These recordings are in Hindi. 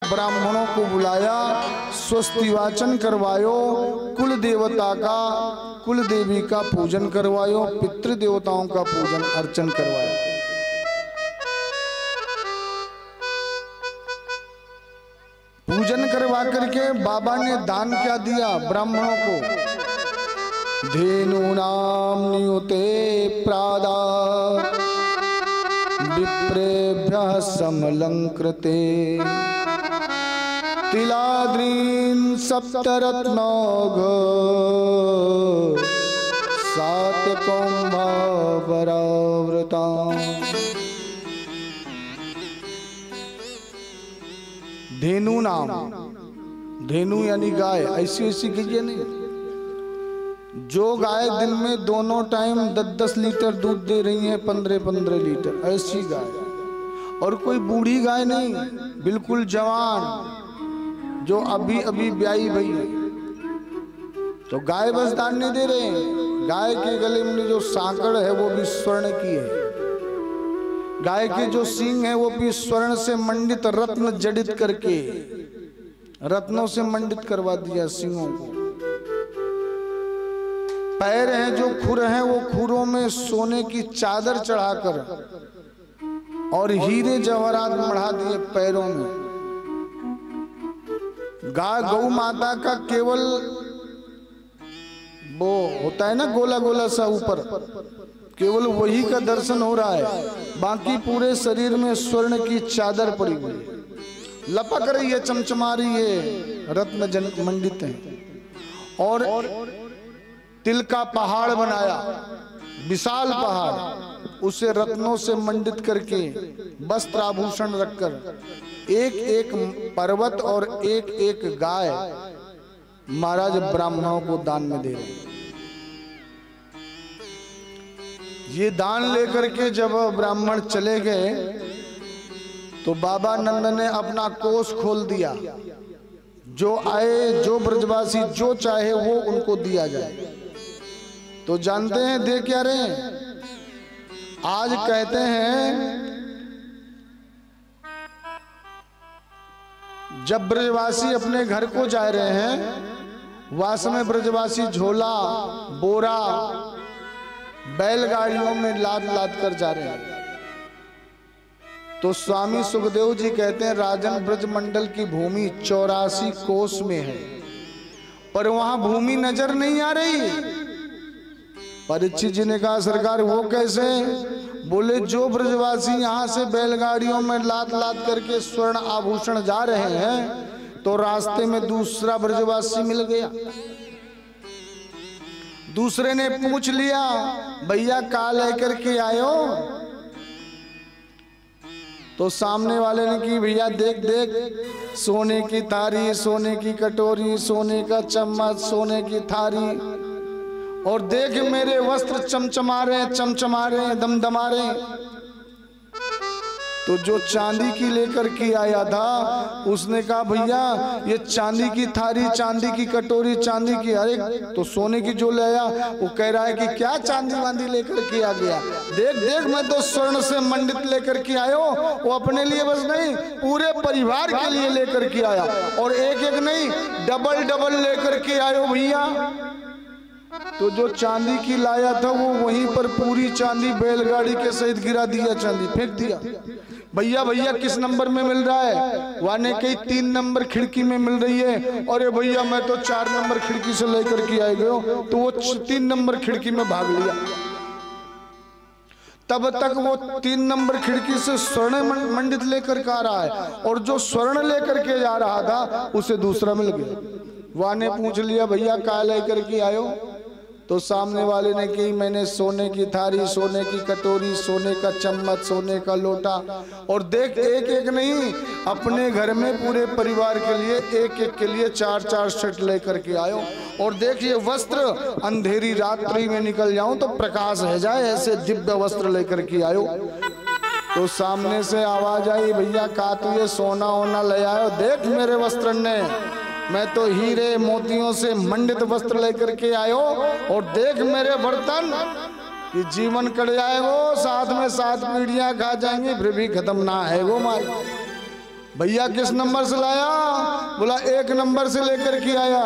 ब्राह्मणों को बुलाया, स्वस्ति वाचन करवायो, कुल देवता का, कुल देवी का पूजन करवायो, पितृ देवताओं का पूजन अर्चन करवायो। पूजन करवा करके बाबा ने दान क्या दिया ब्राह्मणों को? धेनूनां नियुते प्रादा विप्रेभ्यः समलंकृते तिलाद्रीन् सप्तरत्नौघ सात्यकौम्भावरावृता। धेनु नाम, धेनु यानी गाय, ऐसी ऐसी गई नहीं। जो गाय दिन में दोनों टाइम 10-10 लीटर दूध दे रही है, 15-15 लीटर, ऐसी गाय। और कोई बूढ़ी गाय नहीं, बिल्कुल जवान जो अभी अभी ब्याई भई है। तो गाय बस दान नहीं दे रहे हैं, गाय के गले में जो सांकड़ है वो भी स्वर्ण की है। गाय के जो सींग है वो भी स्वर्ण से मंडित, रत्न जड़ित करके, रत्नों से मंडित करवा दिया सींगों को। पैर हैं जो खुर हैं, वो खुरों में सोने की चादर चढ़ाकर और हीरे जवाहरात मढ़ा दिए पैरों में। गौ माता का केवल वो होता है ना गोला गोला सा ऊपर, केवल वही का दर्शन हो रहा है, बाकी पूरे शरीर में स्वर्ण की चादर पड़ी हुई, लपक रही है, चमचमा रही है, रत्न जन मंडित है। और तिल का पहाड़ बनाया, विशाल पहाड़, उसे रत्नों से मंडित करके वस्त्र आभूषण रखकर एक एक पर्वत और एक एक गाय महाराज ब्राह्मणों को दान में दे रहे। ये दान लेकर के जब ब्राह्मण चले गए तो बाबा नंद ने अपना कोष खोल दिया, जो आए, जो ब्रजवासी जो चाहे वो उनको दिया जाए। तो जानते हैं दे क्या रहे हैं? आज कहते हैं जब ब्रजवासी अपने घर को जा रहे हैं, वास में ब्रजवासी झोला बोरा बैलगाड़ियों में लाद लाद कर जा रहे हैं। तो स्वामी सुखदेव जी कहते हैं राजन ब्रज मंडल की भूमि 84 कोस में है, पर वहां भूमि नजर नहीं आ रही। परीक्षित जी ने कहा सरकार वो कैसे? बोले जो ब्रजवासी यहाँ से बैलगाड़ियों में लाद लाद करके स्वर्ण आभूषण जा रहे हैं, तो रास्ते में दूसरा ब्रजवासी मिल गया। दूसरे ने पूछ लिया भैया का लेकर के आयो? तो सामने वाले ने की भैया देख देख, सोने की थारी, सोने की कटोरी, सोने का चम्मच, सोने की थारी, और देख मेरे वस्त्र चमचमा रहे, चमचमा रहे, दमदमा रहे। तो जो चांदी की लेकर के आया था उसने कहा भैया ये चांदी की थारी, चांदी की कटोरी, चांदी की, अरे तो सोने की जो ले आया। वो कह रहा है कि क्या चांदी वांदी लेकर के आ गया? देख देख मैं तो स्वर्ण से मंडित लेकर के आयो। वो अपने लिए बस नहीं, पूरे परिवार के लिए लेकर के आया, और एक एक नहीं डबल डबल लेकर के आयो भैया। तो जो चांदी की लाया था वो वहीं पर पूरी चांदी बैलगाड़ी के सहित गिरा दिया, चांदी फेंक दिया। भैया भैया किस नंबर में मिल रहा है? वाने कई 3 नंबर खिड़की में मिल रही है। अरे भैया मैं तो 4 नंबर खिड़की से लेकर के आए गए। तो वो 3 नंबर खिड़की में भाग लिया। तब तक वो 3 नंबर खिड़की से स्वर्ण मंडित लेकर के आ रहा है, और जो स्वर्ण लेकर के जा रहा था उसे दूसरा मिल गया। वाने पूछ लिया भैया का लेकर के आयो? तो सामने वाले ने कही मैंने सोने की थारी, सोने की कटोरी, सोने का चम्मच, सोने का लोटा, और देख एक एक नहीं अपने घर में पूरे परिवार के लिए एक एक के लिए 4-4 सेट लेकर के आयो। और देख ये वस्त्र अंधेरी रात्रि में निकल जाऊं तो प्रकाश है जाए, ऐसे दिव्य वस्त्र लेकर के आयो। तो सामने से आवाज आई भैया का तू ये सोना वोना ले आयो? देख मेरे वस्त्र ने, मैं तो हीरे मोतियों से मंडित वस्त्र लेकर के आयो, और देख मेरे बर्तन कि जीवन कट जाएगो, साथ में 7 पीढ़ियां खा जाएंगी फिर भी खत्म ना है वो माल। भैया किस नंबर से लाया? बोला 1 नंबर से लेकर के आया।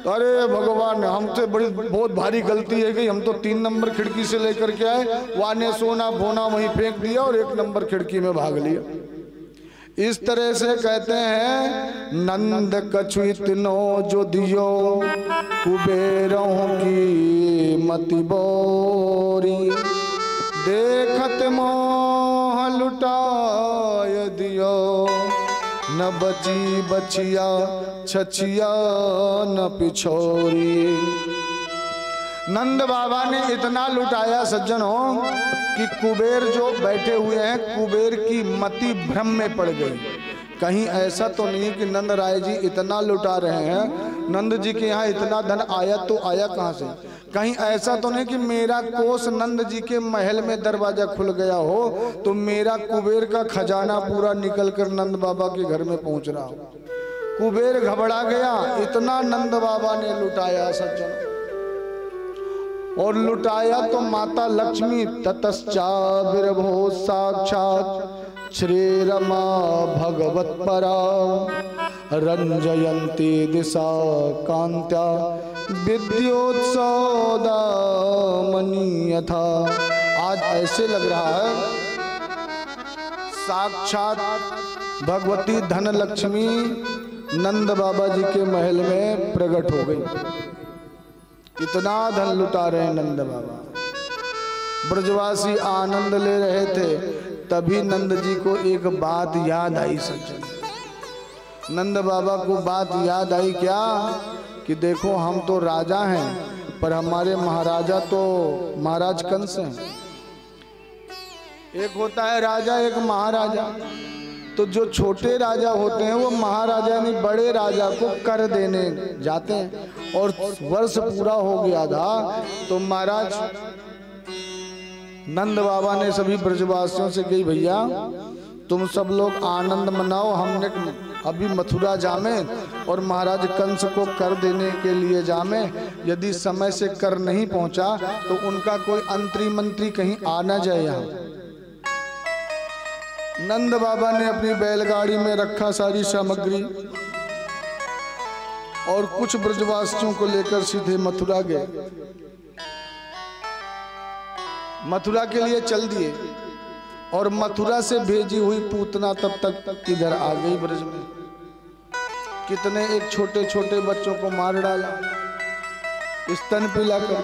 तो अरे भगवान, हमसे बड़ी बहुत भारी गलती है कि हम तो 3 नंबर खिड़की से लेकर के आए, वहाँ ने सोना बोना वहीं फेंक दिया और 1 नंबर खिड़की में भाग लिया। इस तरह से कहते हैं नंद कछु इतनो जो दियो कुबेरों की मति बोरी, देखत मोह लुटाय दियो न बची बचिया छचिया न पिछोरी। नंद बाबा ने इतना लुटाया सज्जनों कि कुबेर जो बैठे हुए हैं, कुबेर की मति भ्रम में पड़ गई। कहीं ऐसा तो नहीं कि नंद राय जी इतना लुटा रहे हैं, नंद जी के यहाँ इतना धन आया तो आया कहाँ से? कहीं ऐसा तो नहीं कि मेरा कोष नंद जी के महल में दरवाजा खुल गया हो तो मेरा कुबेर का खजाना पूरा निकल कर नंद बाबा के घर में पहुंच रहा हो। कुबेर घबरा गया, इतना नंद बाबा ने लुटाया सज्जन। और लुटाया तो माता लक्ष्मी ततश्चाविर्भो साक्षात श्री रमा भगवत परा, रंजयंती दिशा कांत्या विद्योत्सौदा मनीयथा। आज ऐसे लग रहा है साक्षात भगवती धन लक्ष्मी नंद बाबा जी के महल में प्रकट हो गई। इतना धन लुटा रहे हैं नंद बाबा। ब्रजवासी आनंद ले रहे थे, तभी नंद जी को एक बात याद आई सज्जन। नंद बाबा को बात याद आई क्या कि देखो हम तो राजा हैं पर हमारे महाराजा तो महाराज कंस हैं। एक होता है राजा, एक महाराजा। तो जो छोटे राजा होते हैं वो महाराजा यानी बड़े राजा को कर देने जाते हैं। और वर्ष पूरा हो गया था तो महाराज नंद बाबा ने सभी ब्रजवासियों से कही भैया तुम सब लोग आनंद मनाओ, हमने अभी मथुरा जामे और महाराज कंस को कर देने के लिए जामे। यदि समय से कर नहीं पहुंचा तो उनका कोई अंतरी मंत्री कहीं आ ना जाए यहाँ। नंद बाबा ने अपनी बैलगाड़ी में रखा सारी सामग्री और कुछ ब्रजवासियों को लेकर सीधे मथुरा गए। मथुरा के लिए चल दिए और मथुरा से भेजी हुई पूतना तब तक इधर आ गई ब्रज में। कितने एक छोटे छोटे बच्चों को मार डाला स्तन पिलाकर।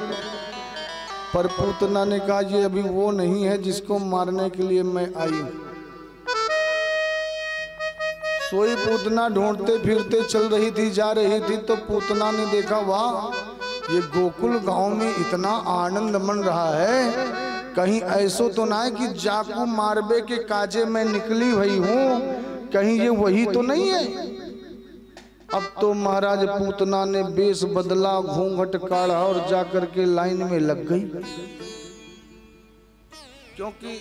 पर पूतना ने कहा ये अभी वो नहीं है जिसको मारने के लिए मैं आई हूं। सोई पूतना ढूंढते फिरते चल रही थी, जा रही थी तो पूतना ने देखा वाह ये गोकुल गांव में इतना आनंद मन रहा है, कहीं ऐसो तो ना है कि जाकू मारबे के काजे में निकली हुई हूँ, कहीं ये वही तो नहीं है। अब तो महाराज पूतना ने बेश बदला, घूंघट काढ़ा और जाकर के लाइन में लग गई। क्योंकि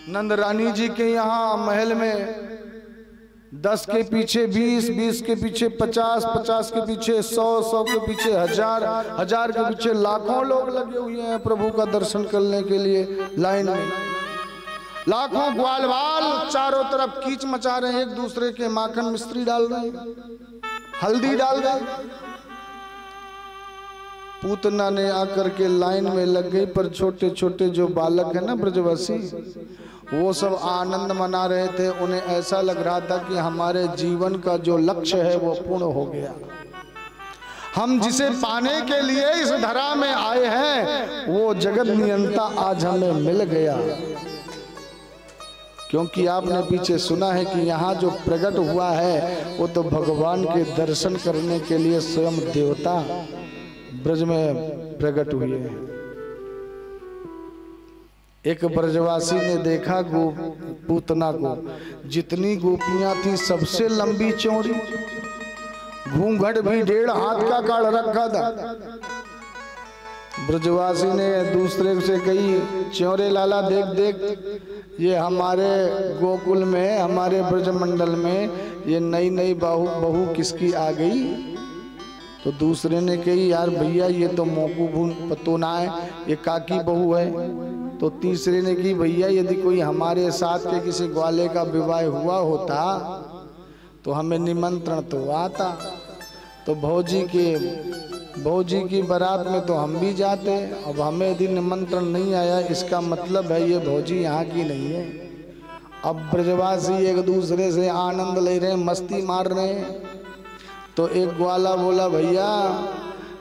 नंद रानी जी के यहाँ महल में 10 के पीछे 20, 20 के पीछे 50, 50 के पीछे 100, 100 के पीछे 1000, 1000 के पीछे लाखों लोग लगे हुए हैं प्रभु का दर्शन करने के लिए लाइन में। लाखों ग्वाल बाल चारों तरफ कीच मचा रहे हैं, एक दूसरे के माखन मिश्री डाल रहे हैं, हल्दी डाल रहे हैं। पूतना ने आकर के लाइन में लग गई, पर छोटे छोटे जो बालक है ना ब्रजवासी, वो सब आनंद मना रहे थे। उन्हें ऐसा लग रहा था कि हमारे जीवन का जो लक्ष्य है वो पूर्ण हो गया। हम जिसे पाने के लिए इस धरा में आए हैं वो जगत नियंता आज हमें मिल गया। क्योंकि आपने पीछे सुना है कि यहाँ जो प्रकट हुआ है वो तो भगवान के दर्शन करने के लिए स्वयं देवता ब्रज में प्रकट हुए हैं। एक ब्रजवासी ने देखा पूतना को, जितनी गोपियां थी सबसे लंबी चौड़ी, घूंघट भी 1.5 हाथ का काढ़ रखा था। ब्रजवासी ने दूसरे से कही च्योरे लाला देख देख ये हमारे गोकुल में, हमारे ब्रजमंडल में ये नई नई बहू किसकी आ गई। तो दूसरे ने कही यार भैया ये तो मोकू पतो ना है, ये काकी बहू है। तो तीसरे ने कि भैया यदि कोई हमारे साथ के किसी ग्वाले का विवाह हुआ होता तो हमें निमंत्रण तो आता, तो भौजी की बारात में तो हम भी जाते। अब हमें यदि निमंत्रण नहीं आया, इसका मतलब है ये भौजी यहाँ की नहीं है। अब ब्रजवासी एक दूसरे से आनंद ले रहे हैं, मस्ती मार रहे हैं। तो एक ग्वाला बोला भैया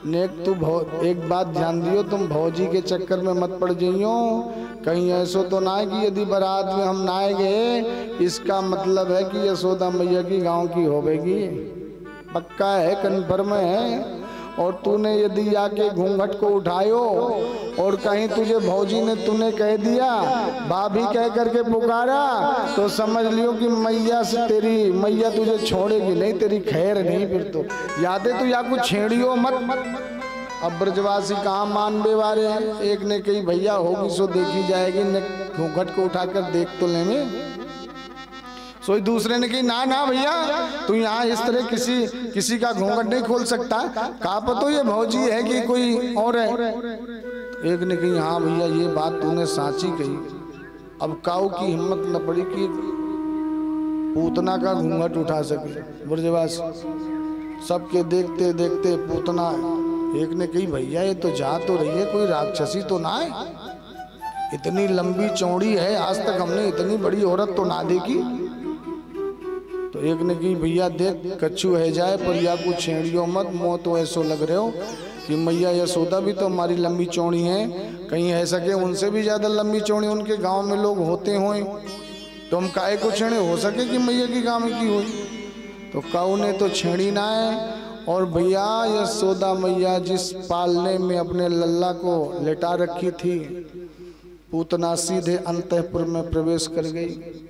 नेक तू एक बात ध्यान दियो, तुम भौजी के चक्कर में मत पड़ जाइयो, कहीं ऐसो तो ना है कि यदि बारात में हम ना गए इसका मतलब है कि यशोदा मैया की गांव की होवेगी। पक्का है, कन्फर्म है। और तूने यदि आके घूंघट को उठायो और कहीं तुझे भौजी ने तूने कह दिया, भाभी कह करके पुकारा, तो समझ लियो कि मैया से तेरी मैया तुझे छोड़ेगी नहीं, तेरी खैर नहीं। फिर तो याद है, तो या कुछ छेड़ियो मत। अब ब्रजवासी कहाँ मानबे वाले हैं। एक ने कही भैया होगी सो देखी जाएगी, ने घूंघट को उठाकर देख तो लेंगे। सो दूसरे ने कही ना ना भैया तू यहाँ इस तरह किसी का घूंघट नहीं खोल सकता, कहा पतो ये भौजी है कि कोई और है। एक ने कही हाँ भैया ये बात तूने साची कही। अब काऊ की हिम्मत न पड़ी कि पूतना का घूंघट उठा सके। ब्रजवासी सबके देखते देखते पूतना, एक ने कही भैया ये तो जा तो रही है, कोई राक्षसी तो ना है, इतनी लंबी चौड़ी है, आज तक हमने इतनी बड़ी औरत तो ना देखी। तो एक ने कही भैया देख कच्छू है जाए पर या कुछ छेड़ियो मत, मोह तो ऐसो लग रहे हो कि मैया यशोदा भी तो हमारी लंबी चौड़ी है, कहीं है सके उनसे भी ज्यादा लंबी चौड़ी उनके गांव में लोग होते हों, तो हम काहे को छेड़े, हो सके कि मैया की गांव की हुई। तो काऊ ने तो छेड़ी ना है। और भैया यशोदा मैया जिस पालने में अपने लल्ला को लेटा रखी थी, पूतना सीधे अंतःपुर में प्रवेश कर गई।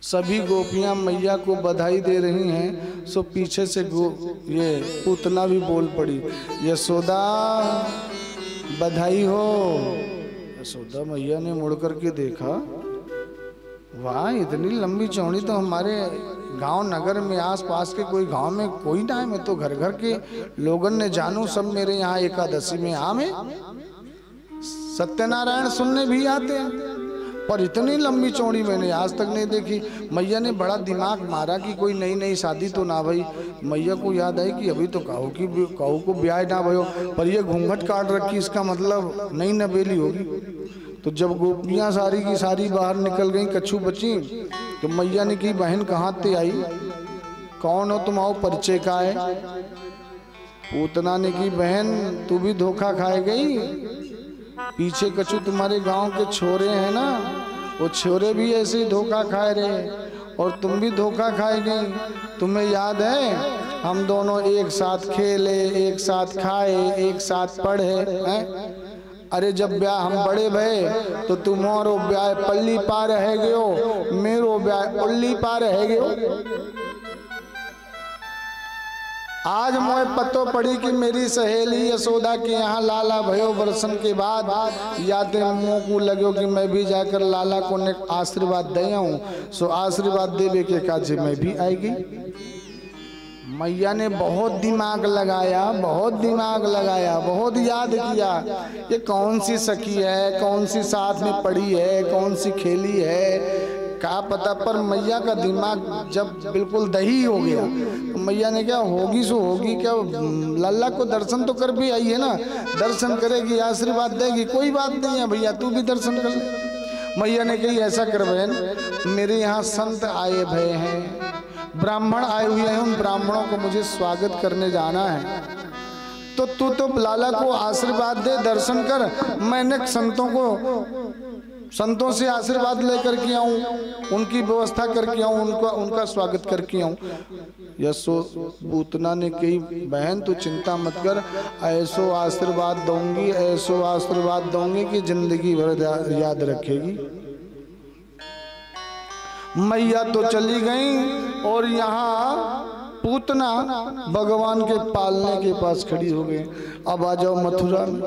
सभी गोपियां मैया को बधाई दे रही हैं, सो पीछे से ये पूतना भी बोल पड़ी, यशोदा बधाई हो। यशोदा मैया ने मुड़ करके देखा, वाह इतनी लंबी चौड़ी तो हमारे गांव नगर में आस पास के कोई गांव में कोई ना है। मैं तो घर घर के लोगन ने जानू, सब मेरे यहाँ एकादशी में आम है, सत्यनारायण सुनने भी आते हैं, पर इतनी लंबी चौड़ी मैंने आज तक नहीं देखी। मैया ने बड़ा दिमाग मारा कि कोई नई नई शादी तो ना भई। मैया को याद आई कि अभी तो काऊ को ब्याह ना भयो, पर ये घूंघट काट रखी, इसका मतलब नई नवेली होगी। तो जब गोपियां सारी की सारी बाहर निकल गई, कच्छू बची, तो मैया ने की बहन कहाँ ते आई, कौन हो तुम, आओ परिचय का है। पूतना ने की बहन तू भी धोखा खाए गई, पीछे कछु तुम्हारे गांव के छोरे हैं ना, वो छोरे भी ऐसे ही धोखा खाए रहे और तुम भी धोखा खाए गई। तुम्हें याद है हम दोनों एक साथ खेले, एक साथ खाए, एक साथ पढ़े हैं? अरे जब ब्याह हम बड़े भये तो तुम्हारो ब्याह पल्ली पार रह गयो, मेरो ब्याह उल्ली पार रह गयो। आज मोए पतो पड़ी कि मेरी सहेली यशोदा के यहाँ लाला भयो वर्षन के बाद यादें मुँह को लगे कि मैं भी जाकर लाला को ने आशीर्वाद दे आऊं। सो आशीर्वाद देवे के काजे में भी आएगी। मैया ने बहुत दिमाग लगाया, बहुत दिमाग लगाया, बहुत याद किया ये कौन सी सखी है, कौन सी साथ में पड़ी है, कौन सी खेली है, क्या पता। पर मैया का दिमाग जब बिल्कुल दही हो गया तो मैया ने क्या होगी सो होगी, क्या लल्ला को दर्शन तो कर भी आई है ना, दर्शन करेगी, आशीर्वाद देगी, कोई बात नहीं है भैया तू भी दर्शन कर ले। मैया ने कही ऐसा कर बहन, मेरे यहाँ संत आए भय हैं, ब्राह्मण आए हुए हैं, उन ब्राह्मणों को मुझे स्वागत करने जाना है, तो तू तो लाला को आशीर्वाद दे, दर्शन कर, मैंने संतों से आशीर्वाद लेकर के आऊं, उनकी व्यवस्था करके आऊं, उनका स्वागत करके आऊं। यशोदा ने कही बहन तू चिंता मत कर, ऐसो आशीर्वाद दूंगी, ऐसो आशीर्वाद दूंगी कि जिंदगी भर याद रखेगी। मैया तो चली गई और यहाँ पूतना भगवान के पालने के पास खड़ी हो गई। अब आ जाओ मथुरा में।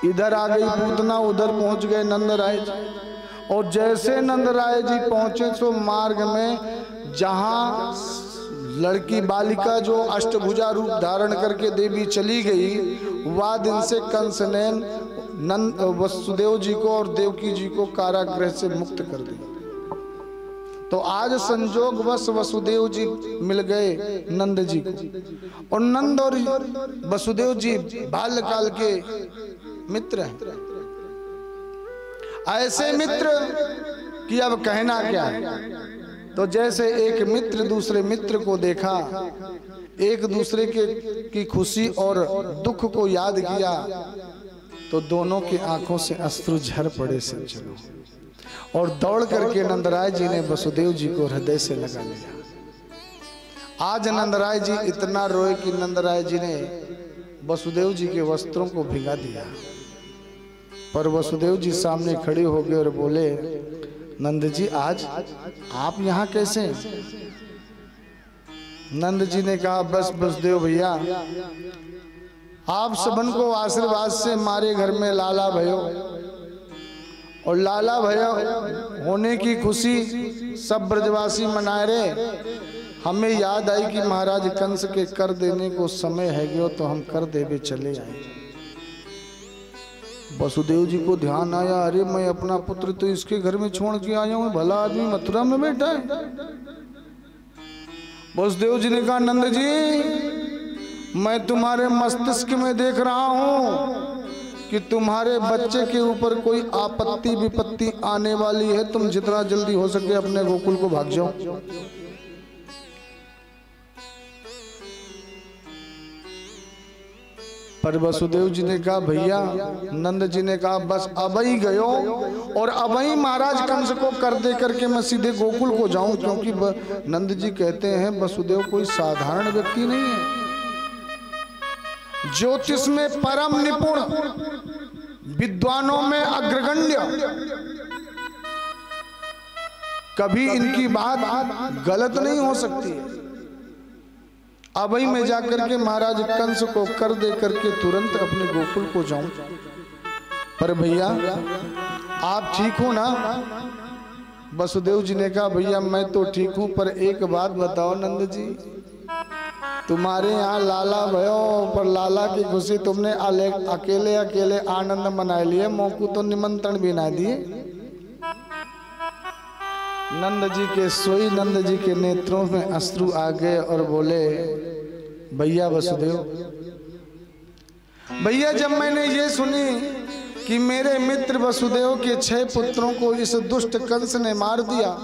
इधर आ गई पूतना, उधर पहुंच गए नंदराय जी। और जैसे नंदराय जी पहुंचे तो मार्ग में जहां लड़की बालिका जो अष्टभुजा रूप धारण करके देवी चली गई, वह दिन से कंस ने नंद वसुदेव जी को और देवकी जी को कारागृह से मुक्त कर दिया। तो आज संजोग वश वसुदेव जी मिल गए नंद जी को, और नंद और वसुदेव जी बाल्यकाल के मित्र हैं। ऐसे मित्र कि अब कहना क्या है। तो जैसे एक मित्र दूसरे मित्र को देखा, एक दूसरे की खुशी और दुख को याद किया, तो दोनों की आंखों से अश्रु झर पड़े से चलो, और दौड़ करके नंदराय जी ने वसुदेव जी को हृदय से लगा लिया। आज नंदराय जी इतना रोए कि नंदराय जी ने वसुदेव जी के वस्त्रों को भिगा दिया। पर वसुदेव जी सामने खड़े हो गए और बोले, नंद जी आज आप यहाँ कैसे? नंद जी ने कहा, बस वसुदेव भैया, आप सबन को आशीर्वाद से हमारे घर में लाला भयो, और लाला भयो होने की खुशी सब ब्रजवासी मनाए रहे। हमें याद आई कि महाराज कंस के कर देने को समय है गयो, तो हम कर देवे चले आए। वसुदेव जी को ध्यान आया, अरे मैं अपना पुत्र तो इसके घर में छोड़ के आया हूँ, भला आदमी मथुरा में बैठा है। वसुदेव जी ने कहा, नंद जी मैं तुम्हारे मस्तिष्क में देख रहा हूँ कि तुम्हारे बच्चे के ऊपर कोई आपत्ति विपत्ति आने वाली है। तुम जितना जल्दी हो सके अपने गोकुल को भाग जाओ। पर वसुदेव जी ने कहा, भैया, नंद जी ने कहा, बस अब ही गयो, और अब ही महाराज कंस को कर दे करके मैं सीधे गोकुल को जाऊं, क्योंकि नंद जी कहते हैं वसुदेव कोई साधारण व्यक्ति नहीं है। ज्योतिष में परम निपुण, विद्वानों में अग्रगण्य, कभी इनकी बात गलत नहीं हो सकती। अब ही मैं जाकर के महाराज कंस को कर दे करके तुरंत अपने गोकुल को जाऊं। पर भैया आप ठीक हो ना? वसुदेव जी ने कहा, भैया मैं तो ठीक हूं, पर एक बात बताओ नंद जी, तुम्हारे यहाँ लाला भयो, पर लाला की खुशी तुमने अकेले अकेले आनंद मना लिए, मोकू तो निमंत्रण भी ना दिए। नंद जी के सोई नंद जी के नेत्रों में अश्रु आ गए और बोले, भैया वसुदेव, भैया जब मैंने ये सुनी कि मेरे मित्र वसुदेव के 6 पुत्रों को इस दुष्ट कंस ने मार दिया,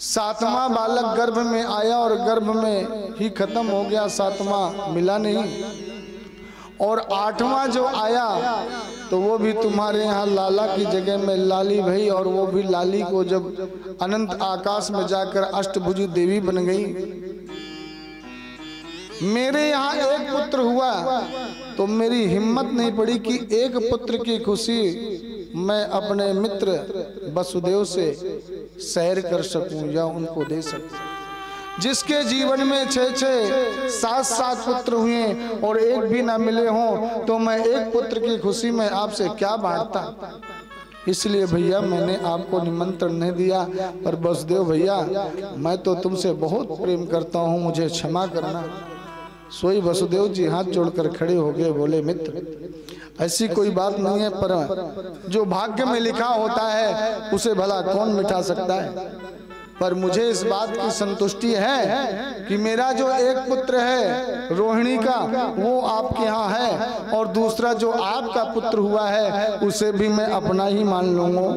7वां बालक गर्भ में आया और गर्भ में ही खत्म हो गया, 7वां मिला नहीं, और 8वां जो आया तो वो भी तुम्हारे यहाँ लाला की जगह में लाली भई, और वो भी लाली को जब अनंत आकाश में जाकर अष्टभुजी देवी बन गई। मेरे यहाँ एक पुत्र हुआ तो मेरी हिम्मत नहीं पड़ी कि एक पुत्र की खुशी मैं अपने मित्र वसुदेव से सैर कर सकूं या उनको दे सकूं। जिसके जीवन में 6-6, 7-7 पुत्र हुए और एक भी ना मिले हों, तो मैं एक पुत्र की खुशी में आपसे क्या बांटता। इसलिए भैया मैंने आपको निमंत्रण नहीं दिया। पर वसुदेव भैया, मैं तो तुमसे बहुत प्रेम करता हूँ, मुझे क्षमा करना। सोई वसुदेव जी हाथ जोड़कर खड़े हो गए, बोले, मित्र ऐसी कोई बात नहीं है, पर जो भाग्य में लिखा होता है उसे भला कौन मिटा सकता है। पर मुझे इस बात की संतुष्टि है कि मेरा जो एक पुत्र है रोहिणी का, वो आपके यहाँ है, और दूसरा जो आपका पुत्र हुआ है उसे भी मैं अपना ही मान लूंगा।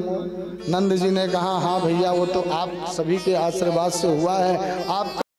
नंद जी ने कहा, हाँ भैया, वो तो आप सभी के आशीर्वाद से हुआ है। आप